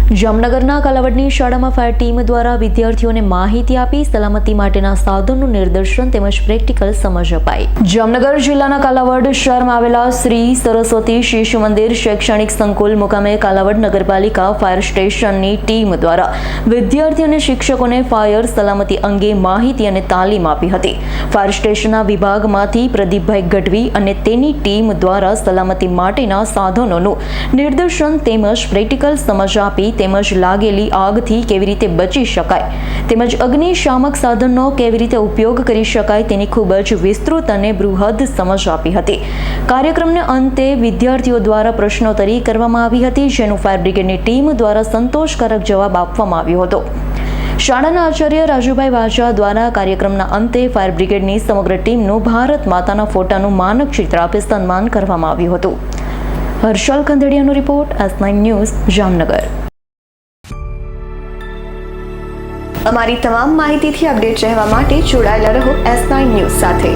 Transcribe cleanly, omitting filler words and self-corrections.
જામનગરના કાલાવડની શાળામાં fire team દ્વારા વિદ્યાર્થીઓને માહિતી આપી સલામતી માટેના સાધનોનું નિદર્શન તેમજ પ્રેક્ટિકલ સમજ અપાઈ। જામનગર જિલ્લાના કાલાવડ શહેરમાં આવેલા શ્રી સરસ્વતી શિશુ મંદિર શૈક્ષણિક સંકુલ મુકામે કાલાવડ નગરપાલિકા ફાયર સ્ટેશનની ટીમ દ્વારા વિદ્યાર્થી અને શિક્ષકોને ફાયર સલામતી અંગે માહિતી અને તાલીમ આપી હતી। ફાયર સ્ટેશનના વિભાગમાંથી પ્રદીપભાઈ ગઢવી અને તેની ટીમ દ્વારા સલામતી માટેના સાધનોનું નિદર્શન તેમજ પ્રેક્ટિકલ સમજ આપી તેમજ લાગેલી આગથી કેવી રીતે બચી શકાય તેમજ અગ્નિશામક સાધનનો કેવી રીતે ઉપયોગ કરી શકાય તેની ખૂબ જ વિસ્તૃત અને બૃહદ સમજ આપી હતી। કાર્યક્રમને અંતે વિદ્યાર્થીઓ દ્વારા પ્રશ્નોત્તરી કરવામાં આવી હતી, જેનું ફાયર બ્રિગેડની ટીમ દ્વારા સંતોષકારક જવાબ આપવામાં આવ્યો હતો। શાળાના આચાર્ય રાજુભાઈ વાજા દ્વારા કાર્યક્રમના અંતે ફાયર બ્રિગેડની સમગ્ર ટીમનું ભારત માતાના ફોટાનું માનક ચિત્ર આપી સન્માન કરવામાં આવ્યું હતું। હર્ષલ કંદડિયાનો રિપોર્ટ, S9 ન્યૂઝ, જામનગર। અમારી તમામ માહિતીથી અપડેટ રહેવા માટે જોડાયેલા રહો S9 ન્યૂઝ સાથે।